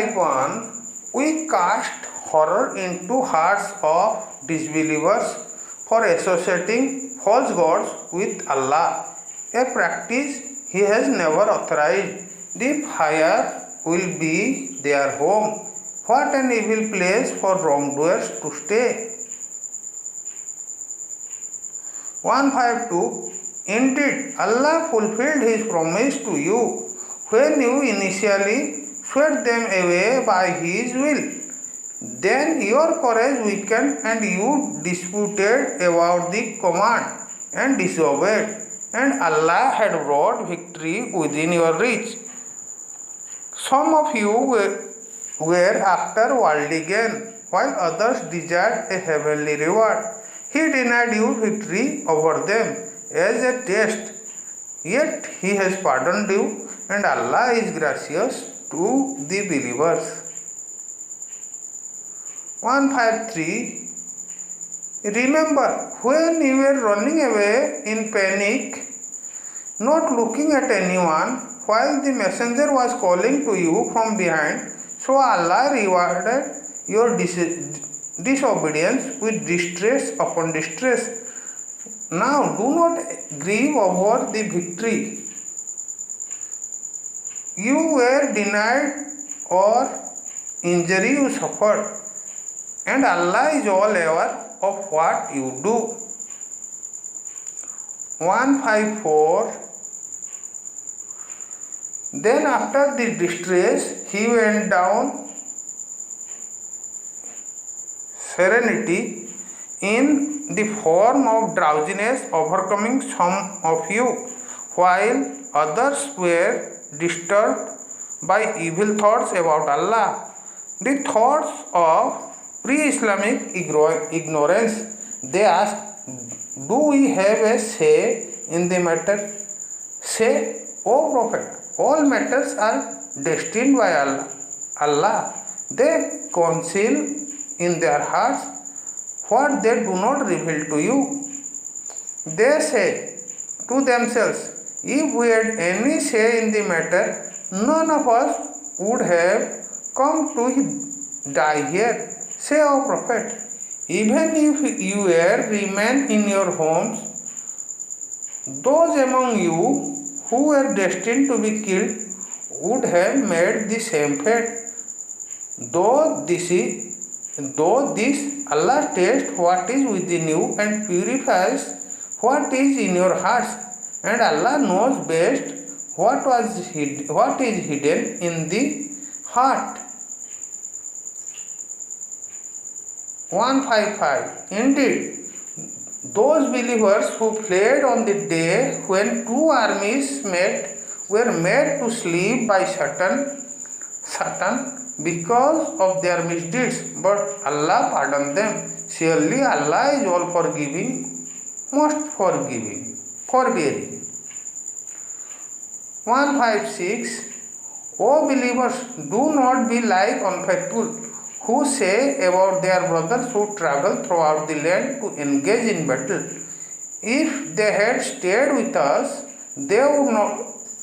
151. We cast horror into hearts of disbelievers for associating false gods with Allah, a practice He has never authorized. The fire will be their home. What an evil place for wrongdoers to stay. 152. Indeed, Allah fulfilled His promise to you when you initially swept them away by His will. Then your courage weakened and you disputed about the command and disobeyed, and Allah had brought victory within your reach. Some of you were after worldly gain, while others desired a heavenly reward. He denied you victory over them as a test, yet He has pardoned you, and Allah is gracious to the believers. 153. Remember when you were running away in panic, not looking at anyone, while the messenger was calling to you from behind, so Allah rewarded your disobedience with distress upon distress. Now do not grieve over the victory you were denied or injury you suffered, and Allah is all aware of what you do. 154. Then after the distress he went down serenity in the form of drowsiness, overcoming some of you, while others were disturbed by evil thoughts about Allah, the thoughts of pre-Islamic ignorance. They asked, do we have a say in the matter? Say, O Prophet, all matters are destined by Allah. They conceal in their hearts what they do not reveal to you. They say to themselves, if we had any say in the matter, none of us would have come to die here. Say, O Prophet, even if you remain in your homes, those among you who were destined to be killed would have made the same fate. Though this Allah tests what is within you and purifies what is in your hearts, and Allah knows best what is hidden in the heart. 155. Indeed, those believers who fled on the day when two armies met were made to sleep by Satan because of their misdeeds, but Allah pardoned them. Surely Allah is all forgiving, most forbearing. 156. O believers, do not be like unfaithful who say about their brothers who travel throughout the land to engage in battle, if they had stayed with us, they would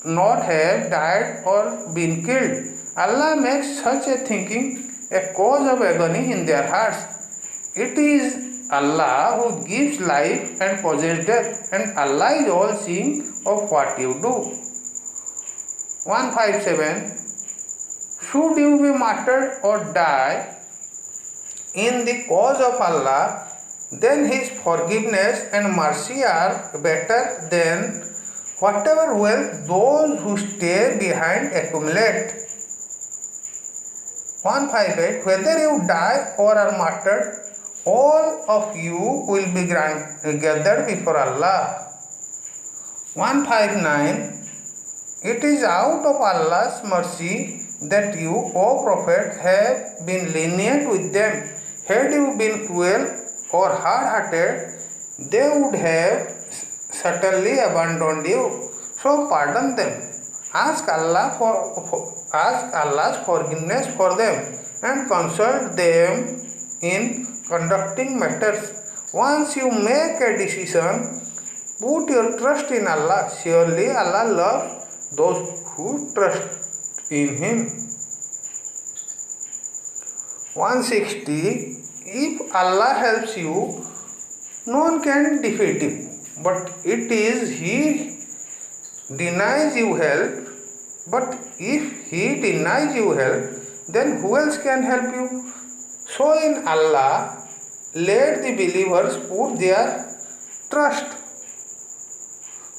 not have died or been killed. Allah makes such a thinking a cause of agony in their hearts. It is Allah who gives life and possesses death, and Allah is all seeing of what you do. 157. Should you be martyred or die in the cause of Allah, then His forgiveness and mercy are better than whatever wealth those who stay behind accumulate. 158. Whether you die or are martyred, all of you will be gathered before Allah. 159. It is out of Allah's mercy that you, O Prophet, have been lenient with them. Had you been cruel or hard-hearted, they would have certainly abandoned you. So pardon them. Ask Allah's forgiveness for them, and consult them in conducting matters. Once you make a decision, put your trust in Allah. Surely Allah loves those who trust in Him. 160. If Allah helps you, no one can defeat you. But it is He denies you help. But if He denies you help, then who else can help you? So in Allah, let the believers put their trust.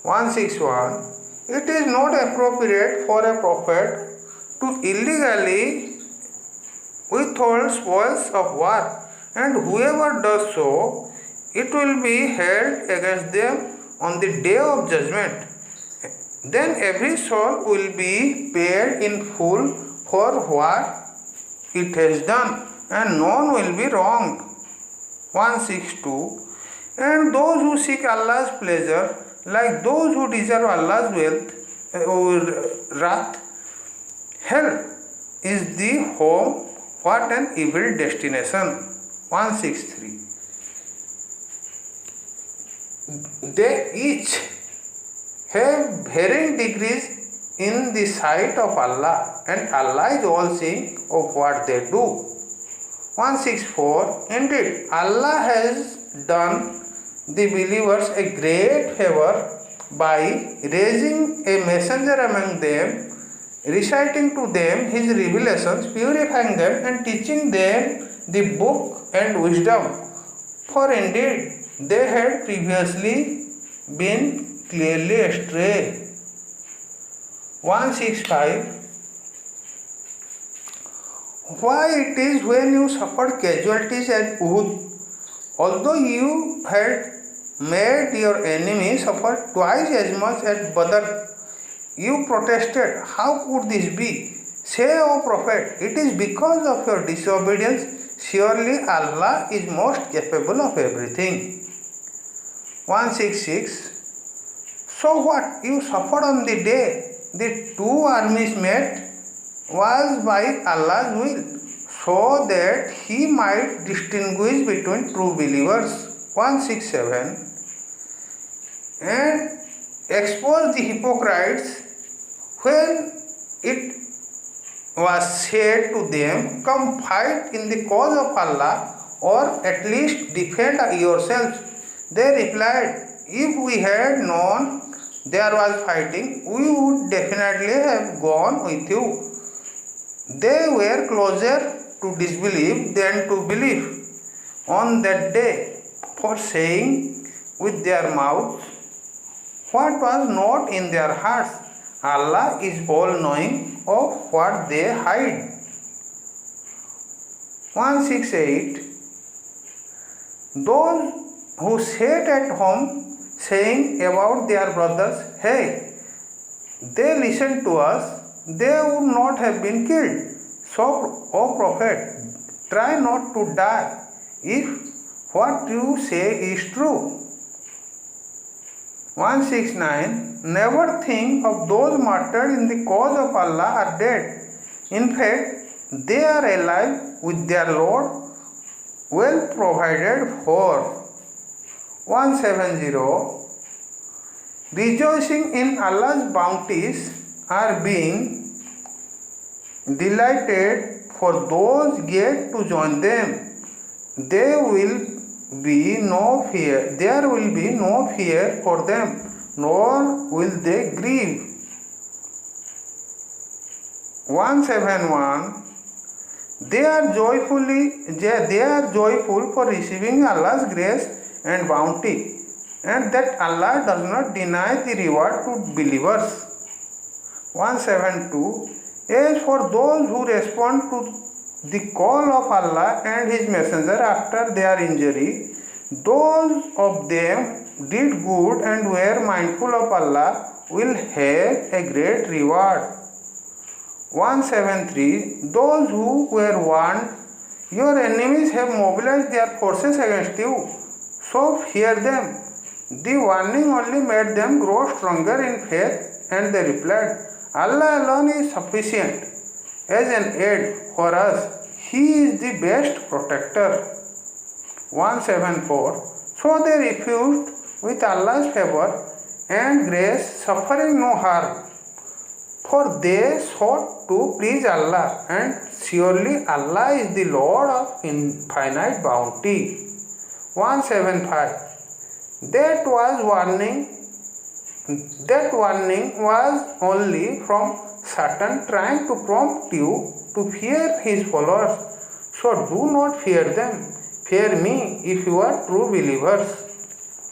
161. It is not appropriate for a prophet to illegally withhold spoils of war, and whoever does so, it will be held against them on the day of judgment. Then every soul will be paid in full for what it has done, and none will be wronged. 162. And those who seek Allah's pleasure, like those who deserve Allah's wrath, hell is the home. What an evil destination. 163. They each have varying degrees in the sight of Allah, and Allah is all seeing of what they do. 164. Indeed, Allah has done the believers a great favor by raising a messenger among them, reciting to them his revelations, purifying them, and teaching them the book and wisdom. For indeed, they had previously been clearly astray. 165. Why it is when you suffered casualties at Uhud, although you had made your enemy suffer twice as much at Badr, you protested, how could this be? Say, O Prophet, it is because of your disobedience. Surely Allah is most capable of everything. 166. So what you suffered on the day the two armies met was by Allah's will, so that He might distinguish between true believers. 167. And expose the hypocrites when it was said to them, come fight in the cause of Allah, or at least defend yourselves. They replied, if we had known there was fighting, we would definitely have gone with you. They were closer to disbelief than to belief on that day, for saying with their mouths what was not in their hearts. Allah is all knowing of what they hide. 168. Those who sat at home saying about their brothers, hey, they listened to us, they would not have been killed. So, O Prophet, try not to die if what you say is true. 169. Never think of those martyred in the cause of Allah are dead. In fact, they are alive with their Lord, well provided for. 170. Rejoicing in Allah's bounties are being delighted for those yet to join them. There will be no fear for them, nor will they grieve. 171. They are joyful for receiving Allah's grace and bounty, and that Allah does not deny the reward to believers. 172. As for those who respond to the call of Allah and His Messenger after their injury, those of them did good and were mindful of Allah will have a great reward. 173. Those who were warned, your enemies have mobilized their forces against you, so fear them. The warning only made them grow stronger in faith, and they replied, Allah alone is sufficient as an aid for us. He is the best protector. 174. So they refused with Allah's favor and grace, suffering no harm. For they sought to please Allah, and surely Allah is the Lord of infinite bounty. 175. That warning was only from Satan trying to prompt you to fear his followers. So do not fear them. Fear me if you are true believers.